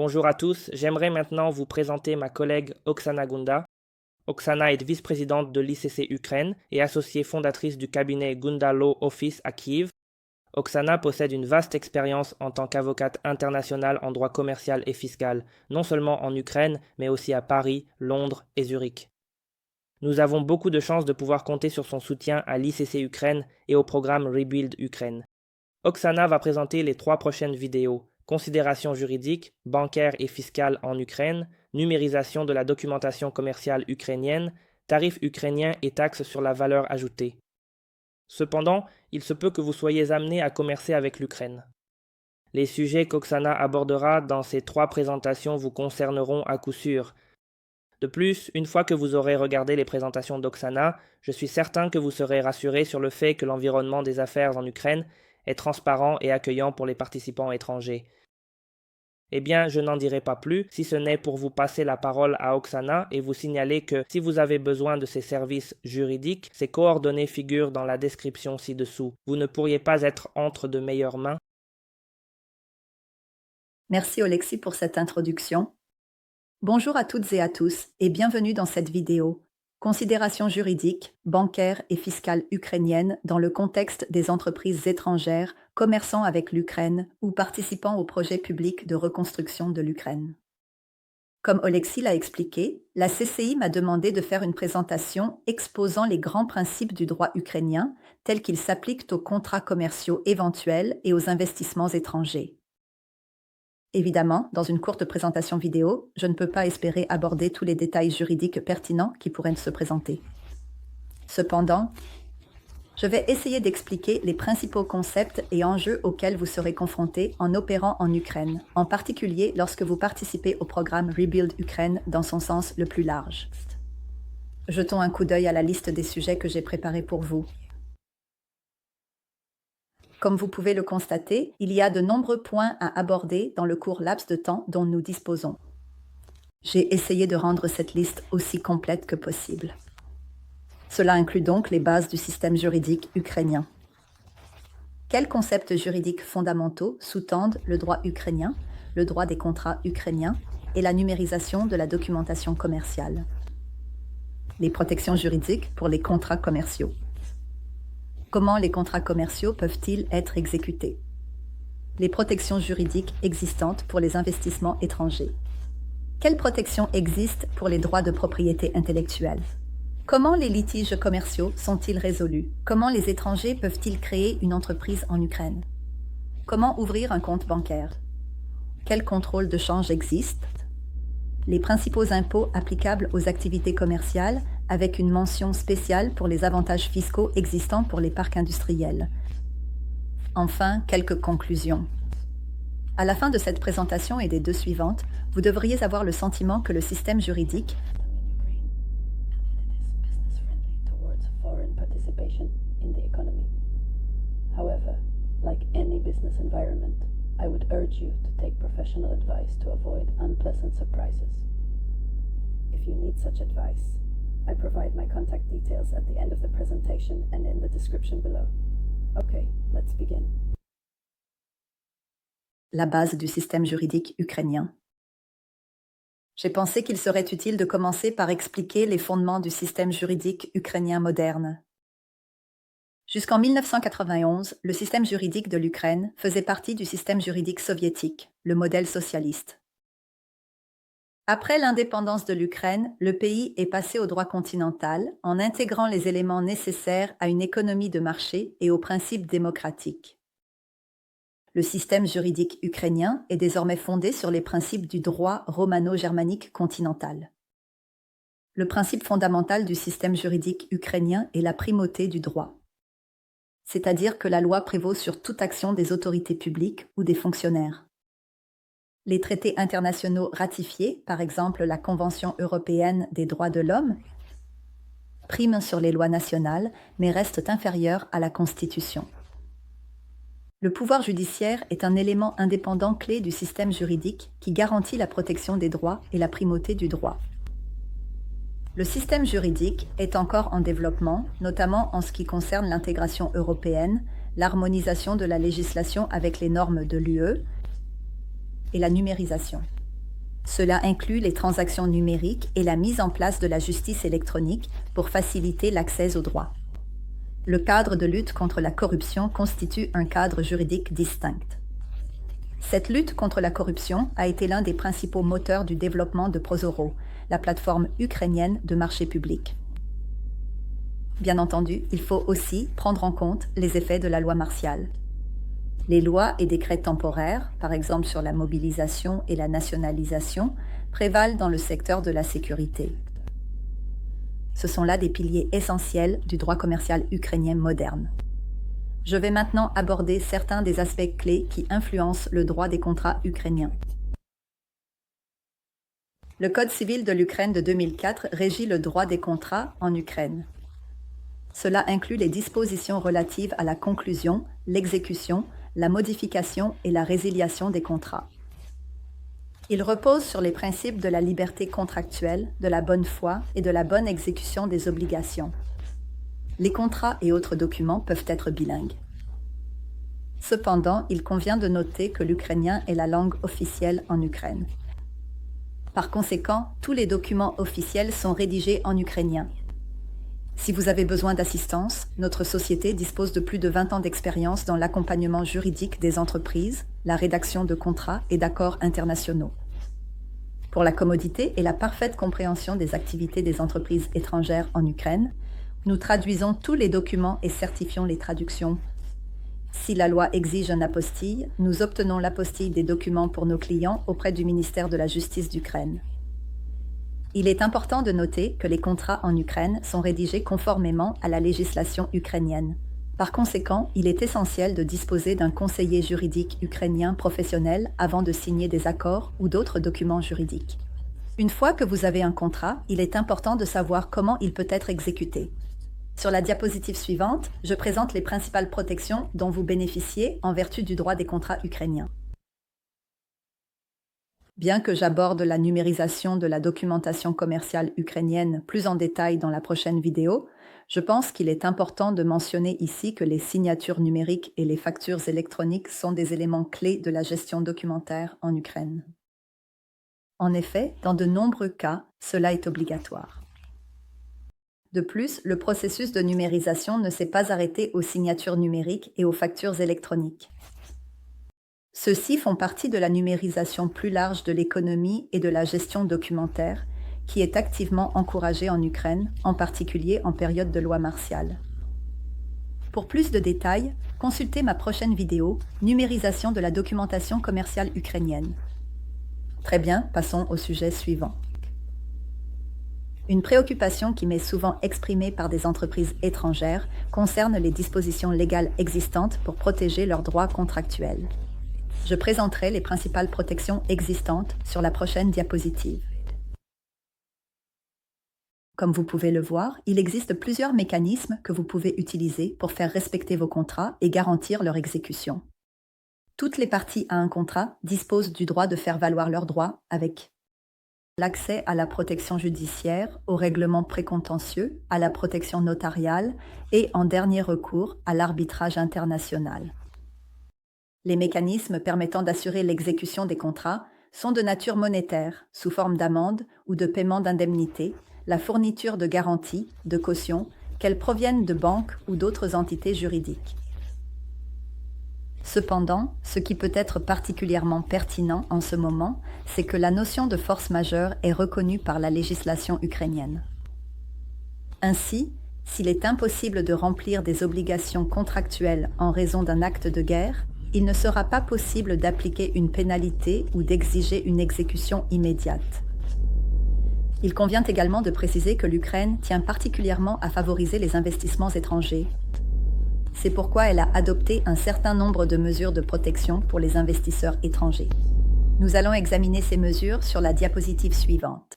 Bonjour à tous, j'aimerais maintenant vous présenter ma collègue Oksana Gunda. Oksana est vice-présidente de l'ICC Ukraine et associée fondatrice du cabinet Gunda Law Office à Kiev. Oksana possède une vaste expérience en tant qu'avocate internationale en droit commercial et fiscal, non seulement en Ukraine, mais aussi à Paris, Londres et Zurich. Nous avons beaucoup de chance de pouvoir compter sur son soutien à l'ICC Ukraine et au programme Rebuild Ukraine. Oksana va présenter les 3 prochaines vidéos: considérations juridiques, bancaires et fiscales en Ukraine, numérisation de la documentation commerciale ukrainienne, tarifs ukrainiens et taxes sur la valeur ajoutée. Cependant, il se peut que vous soyez amené à commercer avec l'Ukraine. Les sujets qu'Oksana abordera dans ces 3 présentations vous concerneront à coup sûr. De plus, une fois que vous aurez regardé les présentations d'Oksana, je suis certain que vous serez rassuré sur le fait que l'environnement des affaires en Ukraine est transparent et accueillant pour les participants étrangers. Eh bien, je n'en dirai pas plus, si ce n'est pour vous passer la parole à Oksana et vous signaler que si vous avez besoin de ses services juridiques, ses coordonnées figurent dans la description ci-dessous. Vous ne pourriez pas être entre de meilleures mains. Merci Oleksiy pour cette introduction. Bonjour à toutes et à tous et bienvenue dans cette vidéo. Considérations juridiques, bancaires et fiscales ukrainiennes dans le contexte des entreprises étrangères commerçant avec l'Ukraine ou participant au projet public de reconstruction de l'Ukraine. Comme Oleksiy l'a expliqué, la CCI m'a demandé de faire une présentation exposant les grands principes du droit ukrainien tels qu'ils s'appliquent aux contrats commerciaux éventuels et aux investissements étrangers. Évidemment, dans une courte présentation vidéo, je ne peux pas espérer aborder tous les détails juridiques pertinents qui pourraient se présenter. Cependant, je vais essayer d'expliquer les principaux concepts et enjeux auxquels vous serez confrontés en opérant en Ukraine, en particulier lorsque vous participez au programme Rebuild Ukraine dans son sens le plus large. Jetons un coup d'œil à la liste des sujets que j'ai préparés pour vous. Comme vous pouvez le constater, il y a de nombreux points à aborder dans le court laps de temps dont nous disposons. J'ai essayé de rendre cette liste aussi complète que possible. Cela inclut donc les bases du système juridique ukrainien. Quels concepts juridiques fondamentaux sous-tendent le droit ukrainien, le droit des contrats ukrainiens et la numérisation de la documentation commerciale? Les protections juridiques pour les contrats commerciaux. Comment les contrats commerciaux peuvent-ils être exécutés? Les protections juridiques existantes pour les investissements étrangers. Quelles protections existent pour les droits de propriété intellectuelle? Comment les litiges commerciaux sont-ils résolus? Comment les étrangers peuvent-ils créer une entreprise en Ukraine? Comment ouvrir un compte bancaire? Quel contrôle de change existe? Les principaux impôts applicables aux activités commerciales avec une mention spéciale pour les avantages fiscaux existants pour les parcs industriels. Enfin, quelques conclusions. À la fin de cette présentation et des 2 suivantes, vous devriez avoir le sentiment que le système juridique However, like any business environment, I would urge you to take professional advice to avoid unpleasant surprises. If you need such advice, I provide my contact details at the end of the presentation and in the description below. Okay, let's begin. La base du système juridique ukrainien. J'ai pensé qu'il serait utile de commencer par expliquer les fondements du système juridique ukrainien moderne. Jusqu'en 1991, le système juridique de l'Ukraine faisait partie du système juridique soviétique, le modèle socialiste. Après l'indépendance de l'Ukraine, le pays est passé au droit continental en intégrant les éléments nécessaires à une économie de marché et aux principes démocratiques. Le système juridique ukrainien est désormais fondé sur les principes du droit romano-germanique continental. Le principe fondamental du système juridique ukrainien est la primauté du droit, c'est-à-dire que la loi prévaut sur toute action des autorités publiques ou des fonctionnaires. Les traités internationaux ratifiés, par exemple la Convention européenne des droits de l'homme, priment sur les lois nationales, mais restent inférieurs à la Constitution. Le pouvoir judiciaire est un élément indépendant clé du système juridique qui garantit la protection des droits et la primauté du droit. Le système juridique est encore en développement, notamment en ce qui concerne l'intégration européenne, l'harmonisation de la législation avec les normes de l'UE et la numérisation. Cela inclut les transactions numériques et la mise en place de la justice électronique pour faciliter l'accès aux droits. Le cadre de lutte contre la corruption constitue un cadre juridique distinct. Cette lutte contre la corruption a été l'un des principaux moteurs du développement de Prozoro, la plateforme ukrainienne de marché public. Bien entendu, il faut aussi prendre en compte les effets de la loi martiale. Les lois et décrets temporaires, par exemple sur la mobilisation et la nationalisation, prévalent dans le secteur de la sécurité. Ce sont là des piliers essentiels du droit commercial ukrainien moderne. Je vais maintenant aborder certains des aspects clés qui influencent le droit des contrats ukrainiens. Le Code civil de l'Ukraine de 2004 régit le droit des contrats en Ukraine. Cela inclut les dispositions relatives à la conclusion, l'exécution, la modification et la résiliation des contrats. Il repose sur les principes de la liberté contractuelle, de la bonne foi et de la bonne exécution des obligations. Les contrats et autres documents peuvent être bilingues. Cependant, il convient de noter que l'ukrainien est la langue officielle en Ukraine. Par conséquent, tous les documents officiels sont rédigés en ukrainien. Si vous avez besoin d'assistance, notre société dispose de plus de 20 ans d'expérience dans l'accompagnement juridique des entreprises, la rédaction de contrats et d'accords internationaux. Pour la commodité et la parfaite compréhension des activités des entreprises étrangères en Ukraine, nous traduisons tous les documents et certifions les traductions. Si la loi exige un apostille, nous obtenons l'apostille des documents pour nos clients auprès du ministère de la Justice d'Ukraine. Il est important de noter que les contrats en Ukraine sont rédigés conformément à la législation ukrainienne. Par conséquent, il est essentiel de disposer d'un conseiller juridique ukrainien professionnel avant de signer des accords ou d'autres documents juridiques. Une fois que vous avez un contrat, il est important de savoir comment il peut être exécuté. Sur la diapositive suivante, je présente les principales protections dont vous bénéficiez en vertu du droit des contrats ukrainiens. Bien que j'aborde la numérisation de la documentation commerciale ukrainienne plus en détail dans la prochaine vidéo, je pense qu'il est important de mentionner ici que les signatures numériques et les factures électroniques sont des éléments clés de la gestion documentaire en Ukraine. En effet, dans de nombreux cas, cela est obligatoire. De plus, le processus de numérisation ne s'est pas arrêté aux signatures numériques et aux factures électroniques. Ceux-ci font partie de la numérisation plus large de l'économie et de la gestion documentaire, qui est activement encouragée en Ukraine, en particulier en période de loi martiale. Pour plus de détails, consultez ma prochaine vidéo « Numérisation de la documentation commerciale ukrainienne ». Très bien, passons au sujet suivant. Une préoccupation qui m'est souvent exprimée par des entreprises étrangères concerne les dispositions légales existantes pour protéger leurs droits contractuels. Je présenterai les principales protections existantes sur la prochaine diapositive. Comme vous pouvez le voir, il existe plusieurs mécanismes que vous pouvez utiliser pour faire respecter vos contrats et garantir leur exécution. Toutes les parties à un contrat disposent du droit de faire valoir leurs droits avec l'accès à la protection judiciaire, au règlement précontentieux, à la protection notariale et, en dernier recours, à l'arbitrage international. Les mécanismes permettant d'assurer l'exécution des contrats sont de nature monétaire, sous forme d'amende ou de paiement d'indemnités, la fourniture de garanties, de cautions, qu'elles proviennent de banques ou d'autres entités juridiques. Cependant, ce qui peut être particulièrement pertinent en ce moment, c'est que la notion de force majeure est reconnue par la législation ukrainienne. Ainsi, s'il est impossible de remplir des obligations contractuelles en raison d'un acte de guerre, il ne sera pas possible d'appliquer une pénalité ou d'exiger une exécution immédiate. Il convient également de préciser que l'Ukraine tient particulièrement à favoriser les investissements étrangers. C'est pourquoi elle a adopté un certain nombre de mesures de protection pour les investisseurs étrangers. Nous allons examiner ces mesures sur la diapositive suivante.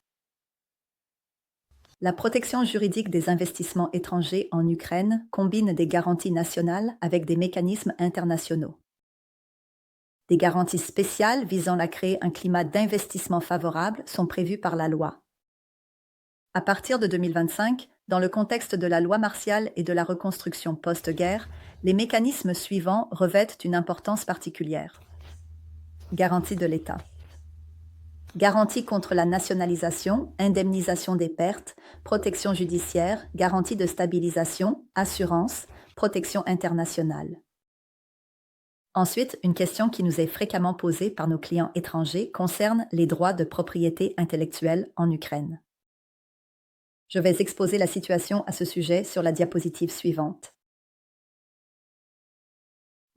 La protection juridique des investissements étrangers en Ukraine combine des garanties nationales avec des mécanismes internationaux. Des garanties spéciales visant à créer un climat d'investissement favorable sont prévues par la loi. À partir de 2025, dans le contexte de la loi martiale et de la reconstruction post-guerre, les mécanismes suivants revêtent une importance particulière. Garantie de l'État. Garantie contre la nationalisation, indemnisation des pertes, protection judiciaire, garantie de stabilisation, assurance, protection internationale. Ensuite, une question qui nous est fréquemment posée par nos clients étrangers concerne les droits de propriété intellectuelle en Ukraine. Je vais exposer la situation à ce sujet sur la diapositive suivante.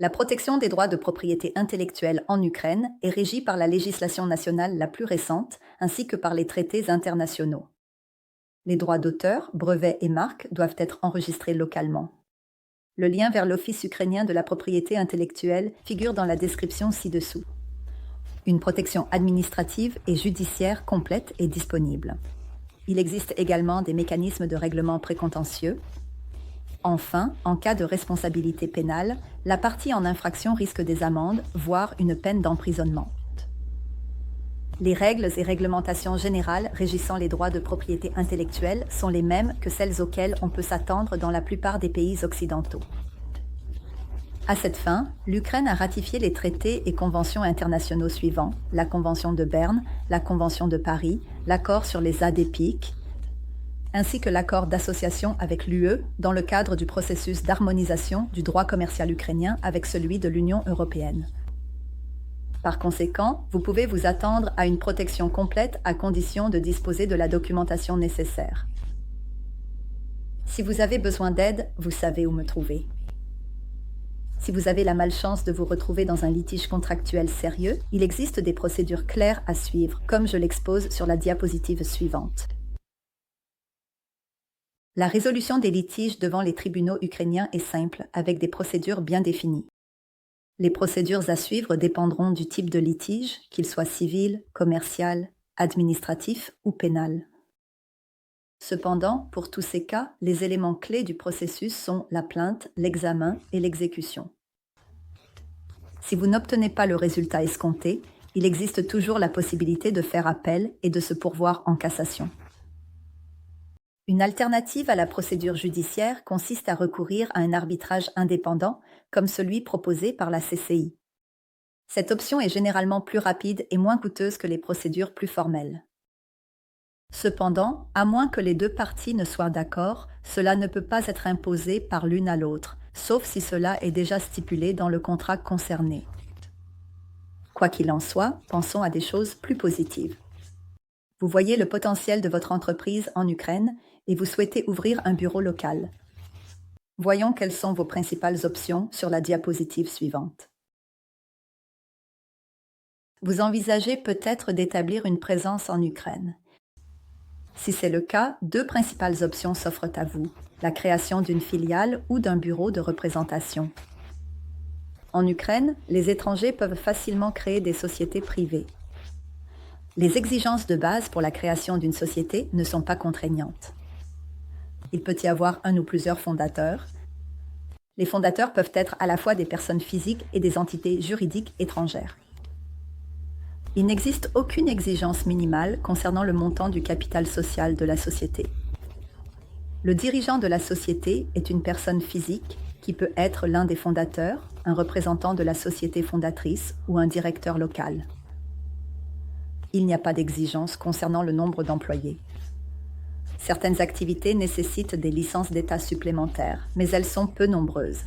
La protection des droits de propriété intellectuelle en Ukraine est régie par la législation nationale la plus récente ainsi que par les traités internationaux. Les droits d'auteur, brevets et marques doivent être enregistrés localement. Le lien vers l'Office ukrainien de la propriété intellectuelle figure dans la description ci-dessous. Une protection administrative et judiciaire complète est disponible. Il existe également des mécanismes de règlement précontentieux. Enfin, en cas de responsabilité pénale, la partie en infraction risque des amendes, voire une peine d'emprisonnement. Les règles et réglementations générales régissant les droits de propriété intellectuelle sont les mêmes que celles auxquelles on peut s'attendre dans la plupart des pays occidentaux. À cette fin, l'Ukraine a ratifié les traités et conventions internationaux suivants: la Convention de Berne, la Convention de Paris, l'accord sur les ADPIC, ainsi que l'accord d'association avec l'UE dans le cadre du processus d'harmonisation du droit commercial ukrainien avec celui de l'Union européenne. Par conséquent, vous pouvez vous attendre à une protection complète à condition de disposer de la documentation nécessaire. Si vous avez besoin d'aide, vous savez où me trouver. Si vous avez la malchance de vous retrouver dans un litige contractuel sérieux, il existe des procédures claires à suivre, comme je l'expose sur la diapositive suivante. La résolution des litiges devant les tribunaux ukrainiens est simple, avec des procédures bien définies. Les procédures à suivre dépendront du type de litige, qu'il soit civil, commercial, administratif ou pénal. Cependant, pour tous ces cas, les éléments clés du processus sont la plainte, l'examen et l'exécution. Si vous n'obtenez pas le résultat escompté, il existe toujours la possibilité de faire appel et de se pourvoir en cassation. Une alternative à la procédure judiciaire consiste à recourir à un arbitrage indépendant, comme celui proposé par la CCI. Cette option est généralement plus rapide et moins coûteuse que les procédures plus formelles. Cependant, à moins que les deux parties ne soient d'accord, cela ne peut pas être imposé par l'une à l'autre, sauf si cela est déjà stipulé dans le contrat concerné. Quoi qu'il en soit, pensons à des choses plus positives. Vous voyez le potentiel de votre entreprise en Ukraine et vous souhaitez ouvrir un bureau local. Voyons quelles sont vos principales options sur la diapositive suivante. Vous envisagez peut-être d'établir une présence en Ukraine. Si c'est le cas, deux principales options s'offrent à vous: la création d'une filiale ou d'un bureau de représentation. En Ukraine, les étrangers peuvent facilement créer des sociétés privées. Les exigences de base pour la création d'une société ne sont pas contraignantes. Il peut y avoir un ou plusieurs fondateurs. Les fondateurs peuvent être à la fois des personnes physiques et des entités juridiques étrangères. Il n'existe aucune exigence minimale concernant le montant du capital social de la société. Le dirigeant de la société est une personne physique qui peut être l'un des fondateurs, un représentant de la société fondatrice ou un directeur local. Il n'y a pas d'exigence concernant le nombre d'employés. Certaines activités nécessitent des licences d'État supplémentaires, mais elles sont peu nombreuses.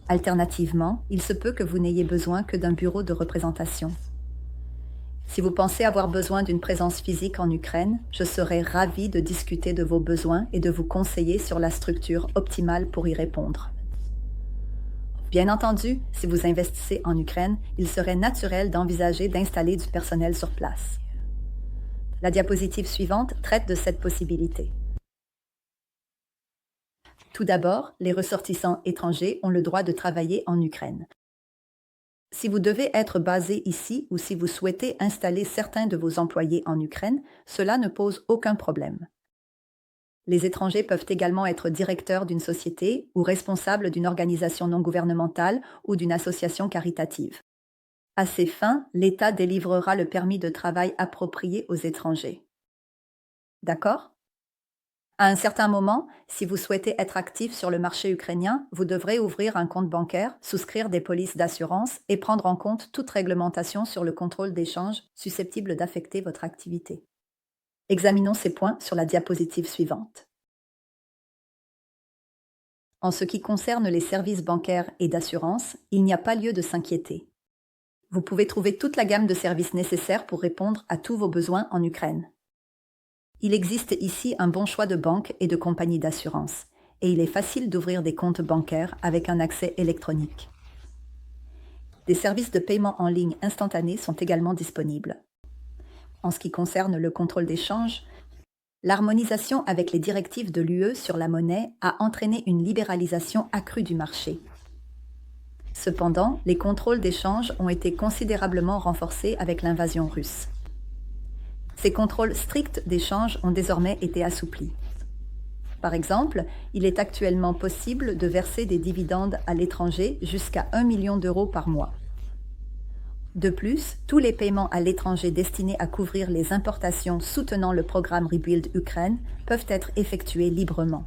Alternativement, il se peut que vous n'ayez besoin que d'un bureau de représentation. Si vous pensez avoir besoin d'une présence physique en Ukraine, je serai ravie de discuter de vos besoins et de vous conseiller sur la structure optimale pour y répondre. Bien entendu, si vous investissez en Ukraine, il serait naturel d'envisager d'installer du personnel sur place. La diapositive suivante traite de cette possibilité. Tout d'abord, les ressortissants étrangers ont le droit de travailler en Ukraine. Si vous devez être basé ici ou si vous souhaitez installer certains de vos employés en Ukraine, cela ne pose aucun problème. Les étrangers peuvent également être directeurs d'une société ou responsables d'une organisation non gouvernementale ou d'une association caritative. À ces fins, l'État délivrera le permis de travail approprié aux étrangers. D'accord ? À un certain moment, si vous souhaitez être actif sur le marché ukrainien, vous devrez ouvrir un compte bancaire, souscrire des polices d'assurance et prendre en compte toute réglementation sur le contrôle d'échange susceptible d'affecter votre activité. Examinons ces points sur la diapositive suivante. En ce qui concerne les services bancaires et d'assurance, il n'y a pas lieu de s'inquiéter. Vous pouvez trouver toute la gamme de services nécessaires pour répondre à tous vos besoins en Ukraine. Il existe ici un bon choix de banques et de compagnies d'assurance, et il est facile d'ouvrir des comptes bancaires avec un accès électronique. Des services de paiement en ligne instantanés sont également disponibles. En ce qui concerne le contrôle d'échange, l'harmonisation avec les directives de l'UE sur la monnaie a entraîné une libéralisation accrue du marché. Cependant, les contrôles d'échange ont été considérablement renforcés avec l'invasion russe. Ces contrôles stricts d'échange ont désormais été assouplis. Par exemple, il est actuellement possible de verser des dividendes à l'étranger jusqu'à 1 million d'euros par mois. De plus, tous les paiements à l'étranger destinés à couvrir les importations soutenant le programme Rebuild Ukraine peuvent être effectués librement.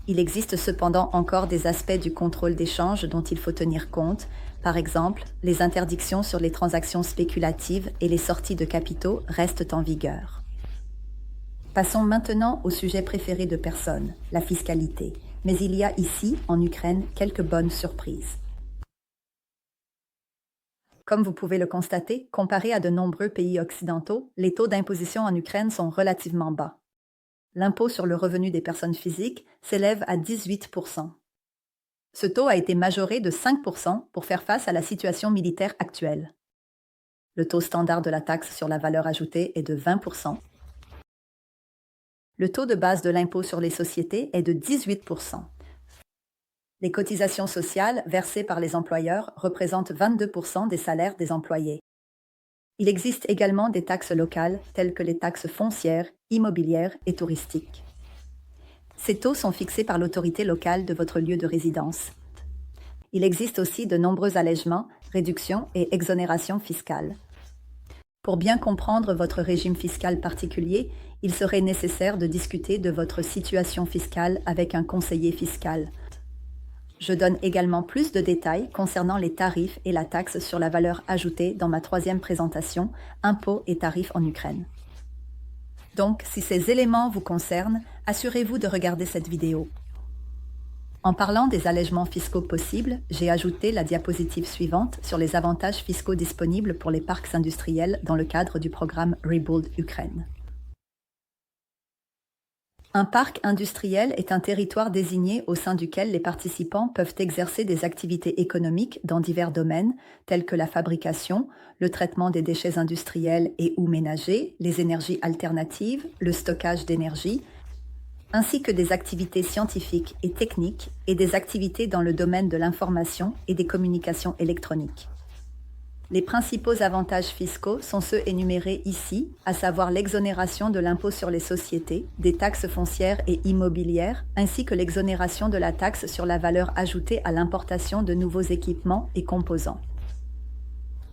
Il existe cependant encore des aspects du contrôle d'échange dont il faut tenir compte, par exemple, les interdictions sur les transactions spéculatives et les sorties de capitaux restent en vigueur. Passons maintenant au sujet préféré de personne, la fiscalité. Mais il y a ici, en Ukraine, quelques bonnes surprises. Comme vous pouvez le constater, comparé à de nombreux pays occidentaux, les taux d'imposition en Ukraine sont relativement bas. L'impôt sur le revenu des personnes physiques s'élève à 18%. Ce taux a été majoré de 5% pour faire face à la situation militaire actuelle. Le taux standard de la taxe sur la valeur ajoutée est de 20%. Le taux de base de l'impôt sur les sociétés est de 18%. Les cotisations sociales versées par les employeurs représentent 22% des salaires des employés. Il existe également des taxes locales telles que les taxes foncières, immobilières et touristiques. Ces taux sont fixés par l'autorité locale de votre lieu de résidence. Il existe aussi de nombreux allègements, réductions et exonérations fiscales. Pour bien comprendre votre régime fiscal particulier, il serait nécessaire de discuter de votre situation fiscale avec un conseiller fiscal. Je donne également plus de détails concernant les tarifs et la taxe sur la valeur ajoutée dans ma troisième présentation, Impôts et tarifs en Ukraine. Donc, si ces éléments vous concernent, assurez-vous de regarder cette vidéo. En parlant des allègements fiscaux possibles, j'ai ajouté la diapositive suivante sur les avantages fiscaux disponibles pour les parcs industriels dans le cadre du programme Rebuild Ukraine. Un parc industriel est un territoire désigné au sein duquel les participants peuvent exercer des activités économiques dans divers domaines, tels que la fabrication, le traitement des déchets industriels et ou ménagers, les énergies alternatives, le stockage d'énergie, ainsi que des activités scientifiques et techniques et des activités dans le domaine de l'information et des communications électroniques. Les principaux avantages fiscaux sont ceux énumérés ici, à savoir l'exonération de l'impôt sur les sociétés, des taxes foncières et immobilières, ainsi que l'exonération de la taxe sur la valeur ajoutée à l'importation de nouveaux équipements et composants.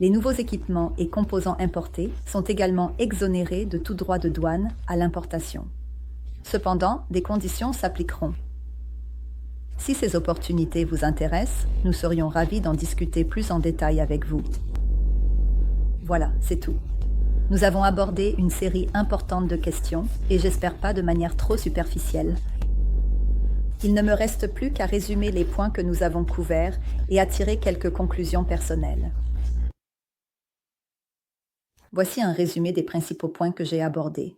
Les nouveaux équipements et composants importés sont également exonérés de tout droit de douane à l'importation. Cependant, des conditions s'appliqueront. Si ces opportunités vous intéressent, nous serions ravis d'en discuter plus en détail avec vous. Voilà, c'est tout. Nous avons abordé une série importante de questions et j'espère pas de manière trop superficielle. Il ne me reste plus qu'à résumer les points que nous avons couverts et à tirer quelques conclusions personnelles. Voici un résumé des principaux points que j'ai abordés.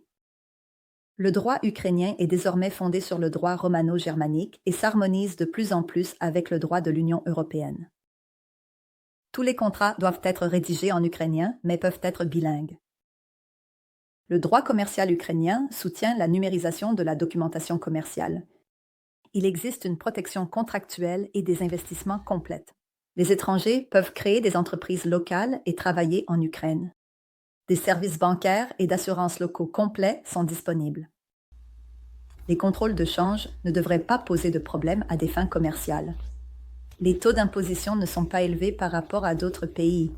Le droit ukrainien est désormais fondé sur le droit romano-germanique et s'harmonise de plus en plus avec le droit de l'Union européenne. Tous les contrats doivent être rédigés en ukrainien, mais peuvent être bilingues. Le droit commercial ukrainien soutient la numérisation de la documentation commerciale. Il existe une protection contractuelle et des investissements complètes. Les étrangers peuvent créer des entreprises locales et travailler en Ukraine. Des services bancaires et d'assurance locaux complets sont disponibles. Les contrôles de change ne devraient pas poser de problème à des fins commerciales. Les taux d'imposition ne sont pas élevés par rapport à d'autres pays.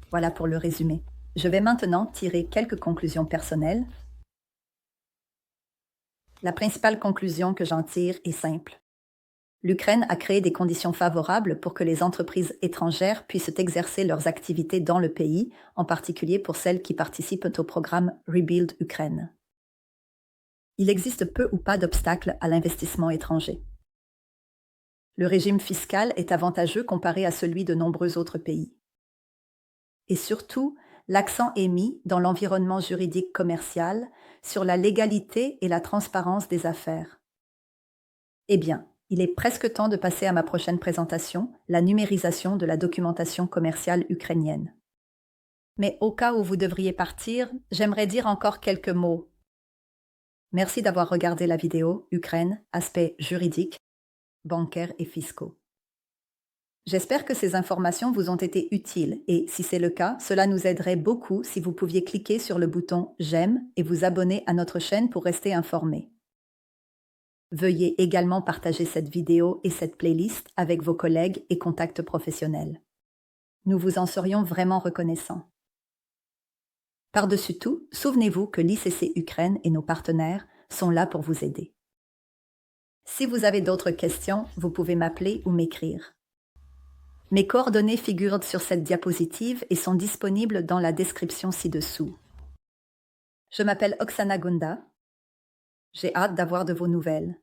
Voilà pour le résumé. Je vais maintenant tirer quelques conclusions personnelles. La principale conclusion que j'en tire est simple. L'Ukraine a créé des conditions favorables pour que les entreprises étrangères puissent exercer leurs activités dans le pays, en particulier pour celles qui participent au programme Rebuild Ukraine. Il existe peu ou pas d'obstacles à l'investissement étranger. Le régime fiscal est avantageux comparé à celui de nombreux autres pays. Et surtout, l'accent est mis dans l'environnement juridique commercial sur la légalité et la transparence des affaires. Eh bien, il est presque temps de passer à ma prochaine présentation, la numérisation de la documentation commerciale ukrainienne. Mais au cas où vous devriez partir, j'aimerais dire encore quelques mots. Merci d'avoir regardé la vidéo Ukraine, aspects juridiques, bancaires et fiscaux. J'espère que ces informations vous ont été utiles et, si c'est le cas, cela nous aiderait beaucoup si vous pouviez cliquer sur le bouton « J'aime » et vous abonner à notre chaîne pour rester informé. Veuillez également partager cette vidéo et cette playlist avec vos collègues et contacts professionnels. Nous vous en serions vraiment reconnaissants. Par-dessus tout, souvenez-vous que l'ICC Ukraine et nos partenaires sont là pour vous aider. Si vous avez d'autres questions, vous pouvez m'appeler ou m'écrire. Mes coordonnées figurent sur cette diapositive et sont disponibles dans la description ci-dessous. Je m'appelle Oksana Gunda. J'ai hâte d'avoir de vos nouvelles.